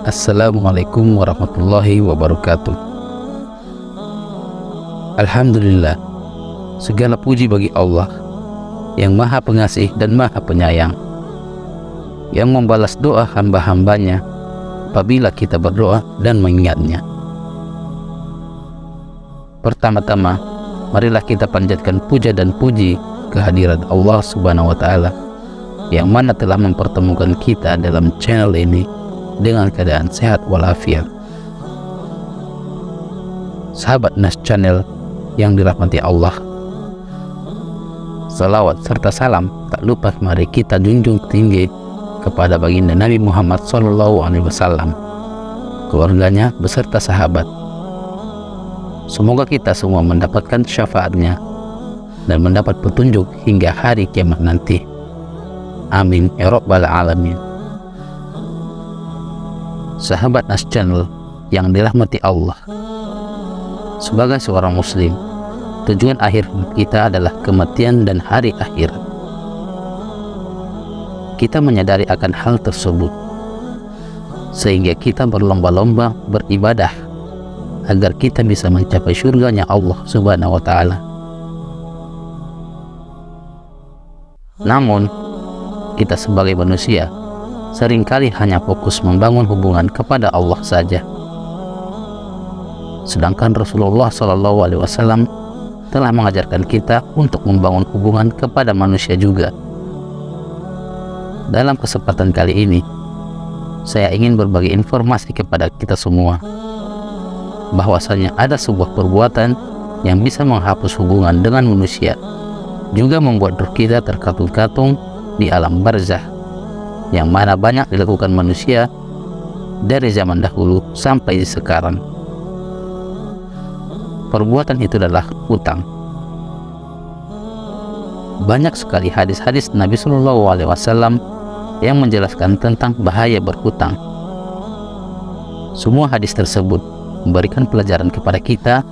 Assalamualaikum warahmatullahi wabarakatuh. Alhamdulillah, segala puji bagi Allah yang Maha Pengasih dan Maha Penyayang, yang membalas doa hamba-hambanya apabila kita berdoa dan mengingatnya. Pertama-tama, marilah kita panjatkan puja dan puji kehadirat Allah Subhanahu wa Ta'ala yang mana telah mempertemukan kita dalam channel ini dengan keadaan sehat walafiat. Sahabat Nas Channel yang dirahmati Allah, salawat serta salam tak lupa mari kita junjung tinggi kepada baginda Nabi Muhammad SAW, keluarganya beserta sahabat. Semoga kita semua mendapatkan syafaatnya dan mendapat petunjuk hingga hari kiamat nanti. Amin ya rabbal alamin. Sahabat Nas Channel yang dirahmati Allah, sebagai seorang muslim, tujuan akhir kita adalah kematian dan hari akhirat. Kita menyadari akan hal tersebut sehingga kita berlomba-lomba beribadah agar kita bisa mencapai surganya Allah Subhanahu wa Ta'ala. Namun kita sebagai manusia seringkali hanya fokus membangun hubungan kepada Allah saja. Sedangkan Rasulullah SAW telah mengajarkan kita untuk membangun hubungan kepada manusia juga. Dalam kesempatan kali ini, saya ingin berbagi informasi kepada kita semua bahwasanya ada sebuah perbuatan yang bisa menghapus hubungan dengan manusia, juga membuat roh kita terkatung-katung di alam barzah, yang mana banyak dilakukan manusia dari zaman dahulu sampai sekarang. Perbuatan itu adalah hutang. Banyak sekali hadis-hadis Nabi SAW yang menjelaskan tentang bahaya berhutang. Semua hadis tersebut memberikan pelajaran kepada kita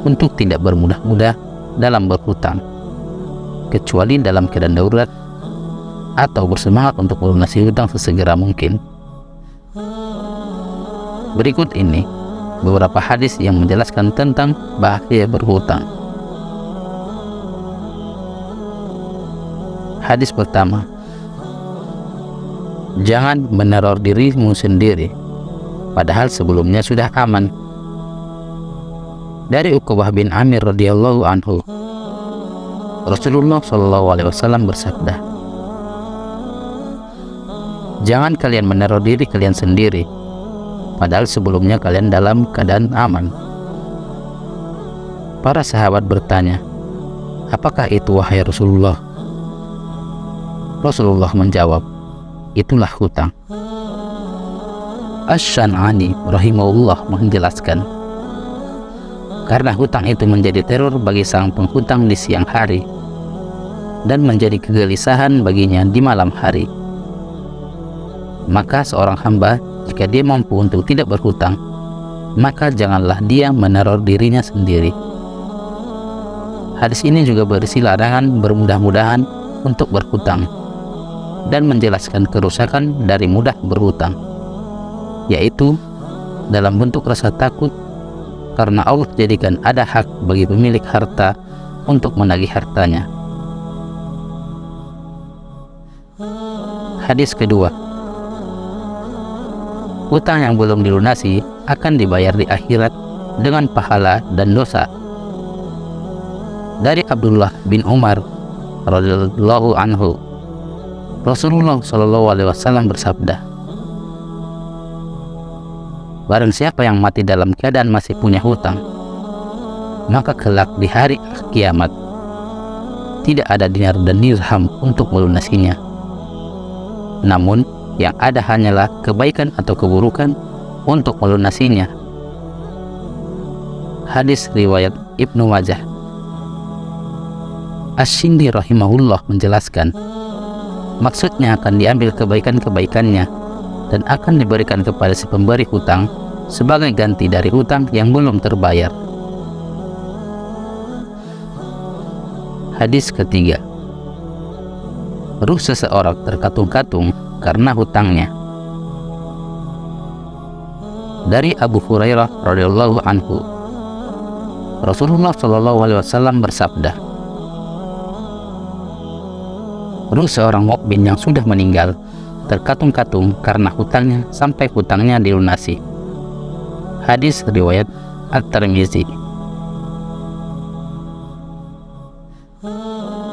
untuk tidak bermudah-mudah dalam berhutang, kecuali dalam keadaan darurat atau bersemangat untuk melunasi hutang sesegera mungkin. Berikut ini beberapa hadis yang menjelaskan tentang bahaya berhutang. Hadis pertama, jangan meneror dirimu sendiri padahal sebelumnya sudah aman. Dari Uqbah bin Amir radhiyallahu anhu, Rasulullah SAW bersabda, jangan kalian meneror diri kalian sendiri padahal sebelumnya kalian dalam keadaan aman. Para sahabat bertanya, apakah itu wahai Rasulullah? Rasulullah menjawab, itulah hutang. Asy-Syan'ani rahimahullah menjelaskan, karena hutang itu menjadi teror bagi sang penghutang di siang hari dan menjadi kegelisahan baginya di malam hari. Maka seorang hamba jika dia mampu untuk tidak berhutang, maka janganlah dia meneror dirinya sendiri. Hadis ini juga berisi larangan bermudah-mudahan untuk berhutang dan menjelaskan kerusakan dari mudah berhutang, yaitu dalam bentuk rasa takut karena Allah jadikan ada hak bagi pemilik harta untuk menagih hartanya. Hadis kedua, hutang yang belum dilunasi akan dibayar di akhirat dengan pahala dan dosa. Dari Abdullah bin Umar radhiyallahu anhu, Rasulullah SAW bersabda, barang siapa yang mati dalam keadaan masih punya hutang, maka kelak di hari kiamat tidak ada dinar dan dirham untuk melunasinya. Namun yang ada hanyalah kebaikan atau keburukan untuk melunasinya. Hadis riwayat Ibnu Majah. Asy-Syindi rahimahullah menjelaskan, maksudnya akan diambil kebaikan-kebaikannya dan akan diberikan kepada si pemberi hutang sebagai ganti dari hutang yang belum terbayar. Hadis ketiga, ruh seseorang terkatung-katung karena hutangnya. Dari Abu Hurairah radhiyallahu anhu, Rasulullah shallallahu alaihi wasallam bersabda, ruh seorang mukmin yang sudah meninggal terkatung-katung karena hutangnya sampai hutangnya dilunasi. Hadis riwayat At-Tirmizi.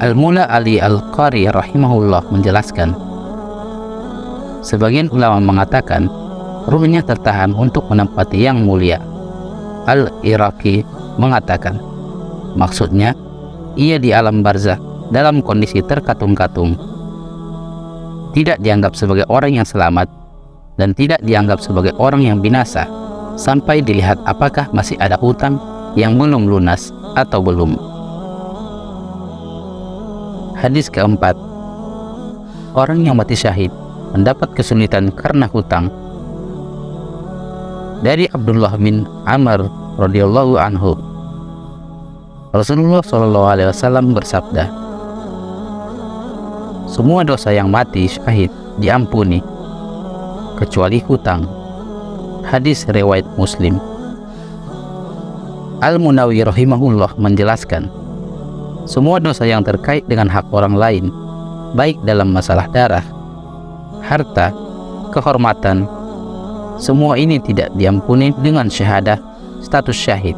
Al-Mula Ali Al-Qari rahimahullah menjelaskan, sebagian ulama mengatakan ruhnya tertahan untuk menempati yang mulia. Al-Iraqi mengatakan, maksudnya ia di alam barzakh dalam kondisi terkatung-katung, tidak dianggap sebagai orang yang selamat dan tidak dianggap sebagai orang yang binasa sampai dilihat apakah masih ada hutang yang belum lunas atau belum. Hadis keempat, orang yang mati syahid mendapat kesulitan karena hutang. Dari Abdullah bin Amr radhiyallahu anhu, Rasulullah shallallahu alaihi wasallam bersabda, semua dosa yang mati syahid diampuni kecuali hutang. Hadis riwayat Muslim. Al-Munawi rahimahullah menjelaskan, semua dosa yang terkait dengan hak orang lain, baik dalam masalah darah, harta, kehormatan, semua ini tidak diampuni dengan syahadah status syahid.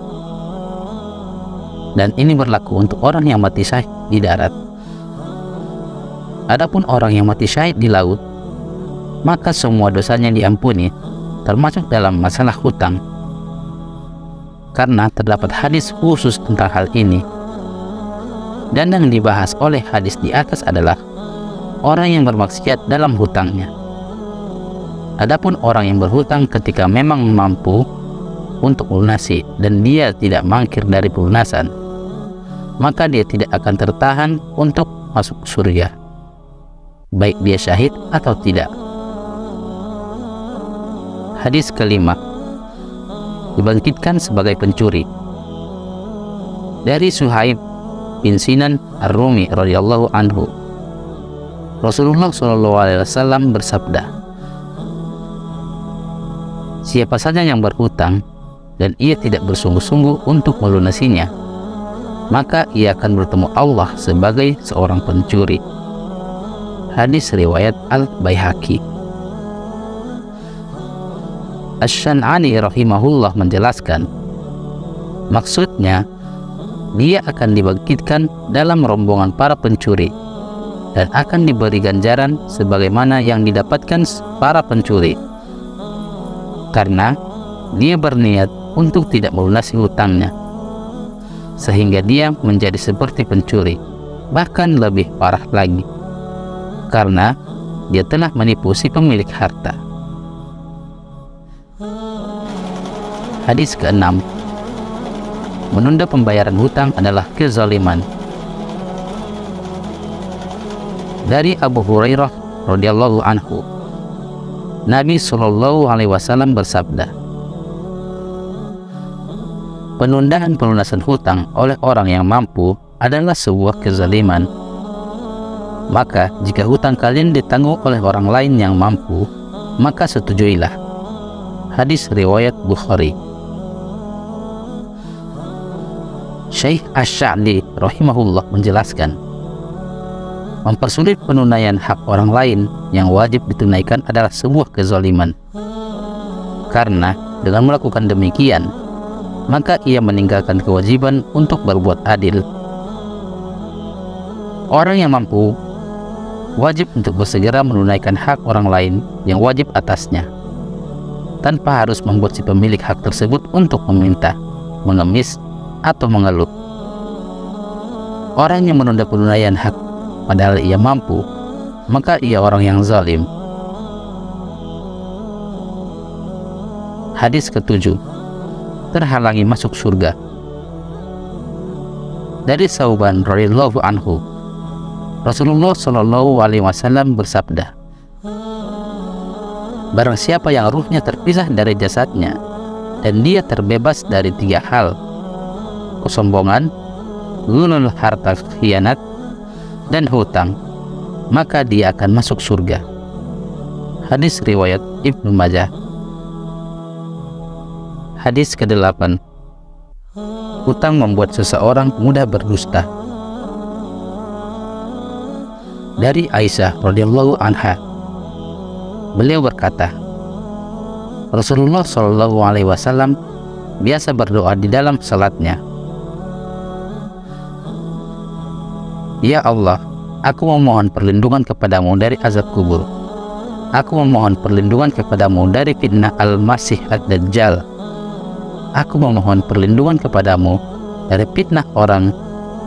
Dan ini berlaku untuk orang yang mati syahid di darat. Adapun orang yang mati syahid di laut, maka semua dosanya diampuni, termasuk dalam masalah hutang. Karena terdapat hadis khusus tentang hal ini. Dan yang dibahas oleh hadis di atas adalah orang yang bermaksiat dalam hutangnya. Adapun orang yang berhutang ketika memang mampu untuk melunasi dan dia tidak mangkir dari pelunasan, maka dia tidak akan tertahan untuk masuk surga, baik dia syahid atau tidak. Hadis kelima, dibangkitkan sebagai pencuri. Dari Suhaib bin Sinan Ar-Rumi radhiyallahu anhu, Rasulullah shallallahu alaihi wasallam bersabda, siapa saja yang berhutang dan ia tidak bersungguh-sungguh untuk melunasinya, maka ia akan bertemu Allah sebagai seorang pencuri. Hadis riwayat Al-Baihaqi. Asy-Syan'ani rahimahullah menjelaskan, maksudnya dia akan dibangkitkan dalam rombongan para pencuri dan akan diberi ganjaran sebagaimana yang didapatkan para pencuri, karena dia berniat untuk tidak melunasi hutangnya, sehingga dia menjadi seperti pencuri, bahkan lebih parah lagi, karena dia telah menipu si pemilik harta. Hadis keenam, menunda pembayaran hutang adalah kezaliman. Dari Abu Hurairah radhiyallahu anhu, Nabi Shallallahu alaihi wasallam bersabda, penundaan pelunasan hutang oleh orang yang mampu adalah sebuah kezaliman. Maka jika hutang kalian ditanggung oleh orang lain yang mampu, maka setujuilah. Hadis riwayat Bukhari. Syekh Asy-Sya'di rahimahullah menjelaskan, mempersulit penunaian hak orang lain yang wajib ditunaikan adalah sebuah kezaliman. Karena dengan melakukan demikian, maka ia meninggalkan kewajiban untuk berbuat adil. Orang yang mampu wajib untuk bersegera menunaikan hak orang lain yang wajib atasnya, tanpa harus membuat si pemilik hak tersebut untuk meminta, mengemis, atau mengeluh. Orang yang menunda penunaian hak padahal ia mampu, maka ia orang yang zalim. Hadis ketujuh, terhalangi masuk surga. Dari Sauban radhiyallahu anhu, Rasulullah shallallahu alaihi wasallam bersabda, barang siapa yang ruhnya terpisah dari jasadnya dan dia terbebas dari 3 hal: kesombongan, ghulul harta khianat, dan hutang, maka dia akan masuk surga. Hadis riwayat Ibnu Majah. Hadis ke-8. Hutang membuat seseorang mudah berdusta. Dari Aisyah radhiyallahu anha, beliau berkata, Rasulullah Shallallahu alaihi wasallam biasa berdoa di dalam salatnya, Ya Allah, aku memohon perlindungan kepadamu dari azab kubur. Aku memohon perlindungan kepadamu dari fitnah Al-Masih Ad-Dajjal. Aku memohon perlindungan kepadamu dari fitnah orang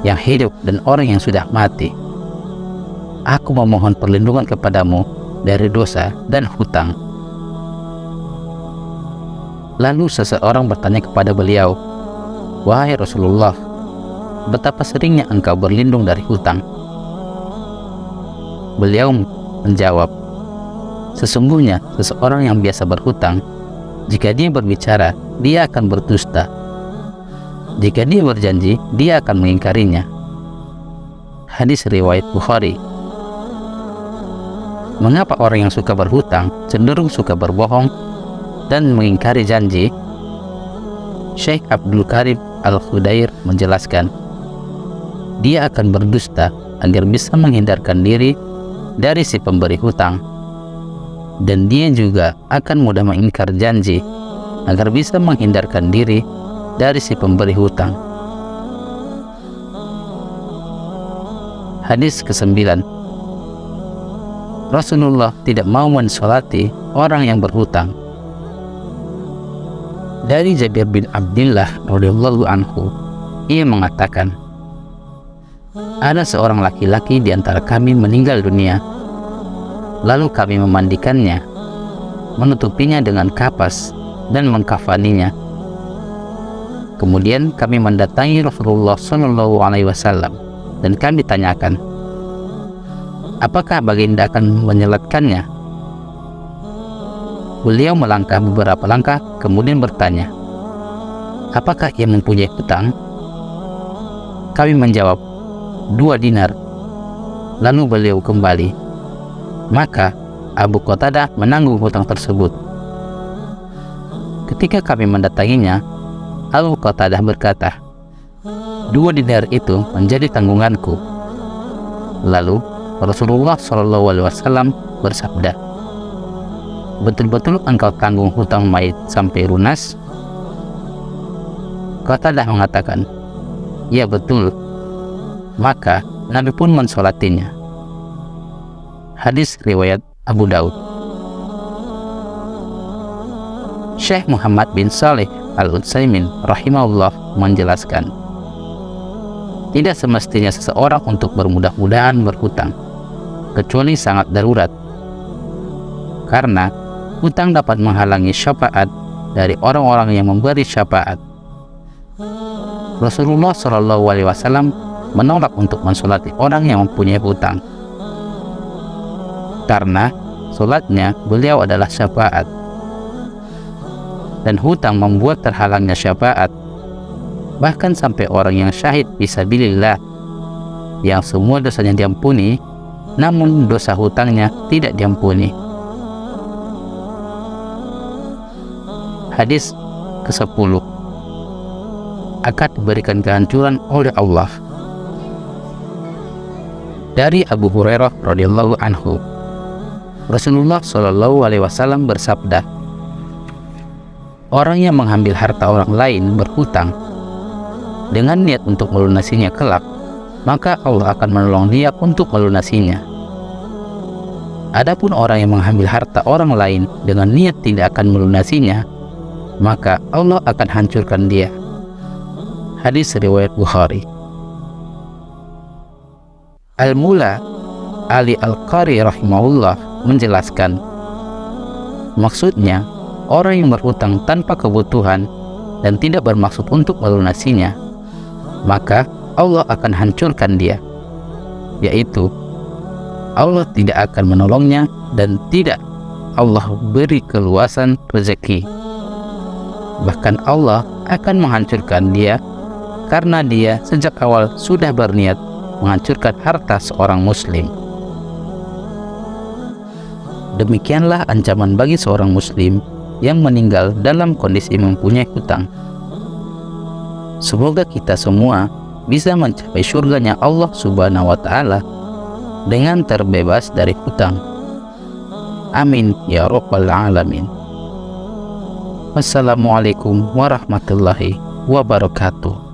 yang hidup dan orang yang sudah mati. Aku memohon perlindungan kepadamu dari dosa dan hutang. Lalu seseorang bertanya kepada beliau, Wahai Rasulullah, betapa seringnya engkau berlindung dari hutang? Beliau menjawab, sesungguhnya seseorang yang biasa berhutang, jika dia berbicara, dia akan berdusta. Jika dia berjanji, dia akan mengingkarinya. Hadis riwayat Bukhari. Mengapa orang yang suka berhutang cenderung suka berbohong dan mengingkari janji? Syekh Abdul Karim Al-Khudair menjelaskan, dia akan berdusta agar bisa menghindarkan diri dari si pemberi hutang, dan dia juga akan mudah mengingkar janji agar bisa menghindarkan diri dari si pemberi hutang. Hadis ke-9. Rasulullah tidak mau mensolati orang yang berhutang. Dari Jabir bin Abdullah radhiyallahu anhu, ia mengatakan, ada seorang laki-laki di antara kami meninggal dunia. Lalu kami memandikannya, menutupinya dengan kapas dan mengkafaninya. Kemudian kami mendatangi Rasulullah Shallallahu alaihi wasallam dan kami tanyakan, apakah baginda akan menyelatkannya? Beliau melangkah beberapa langkah kemudian bertanya, apakah ia mempunyai hutang? Kami menjawab, 2 dinar. Lalu beliau kembali. Maka Abu Qatadah menanggung hutang tersebut. Ketika kami mendatanginya, Abu Qatadah berkata, 2 dinar itu menjadi tanggunganku. Lalu Rasulullah SAW bersabda, betul-betul engkau tanggung hutang mayit sampai lunas? Qatadah mengatakan, ya betul. Maka Nabi pun mensolatinya. Hadis riwayat Abu Daud. Syekh Muhammad bin Saleh Al-Utsaimin rahimahullah menjelaskan, tidak semestinya seseorang untuk bermudah-mudahan berhutang, kecuali sangat darurat, karena hutang dapat menghalangi syafaat dari orang-orang yang memberi syafaat. Rasulullah SAW menolak untuk mensolati orang yang mempunyai hutang, karena solatnya beliau adalah syafaat, dan hutang membuat terhalangnya syafaat, bahkan sampai orang yang syahid fisabilillah, yang semua dosanya diampuni, namun dosa hutangnya tidak diampuni. Hadis ke-10. Akan diberikan kehancuran oleh Allah. Dari Abu Hurairah radhiyallahu anhu, Rasulullah Shallallahu alaihi wasallam bersabda, orang yang mengambil harta orang lain berhutang dengan niat untuk melunasinya kelak, maka Allah akan menolong dia untuk melunasinya. Adapun orang yang mengambil harta orang lain dengan niat tidak akan melunasinya, maka Allah akan hancurkan dia. Hadis riwayat Bukhari. Al-Mula Ali Al-Qari rahimahullah menjelaskan, maksudnya orang yang berhutang tanpa kebutuhan dan tidak bermaksud untuk melunasinya, maka Allah akan hancurkan dia, yaitu Allah tidak akan menolongnya dan tidak Allah beri keluasan rezeki. Bahkan Allah akan menghancurkan dia karena dia sejak awal sudah berniat menghancurkan harta seorang muslim. Demikianlah ancaman bagi seorang muslim yang meninggal dalam kondisi mempunyai hutang. Semoga kita semua bisa mencapai surganya Allah Subhanahu wa Ta'ala dengan terbebas dari hutang. Amin ya rabbal alamin. Wassalamualaikum warahmatullahi wabarakatuh.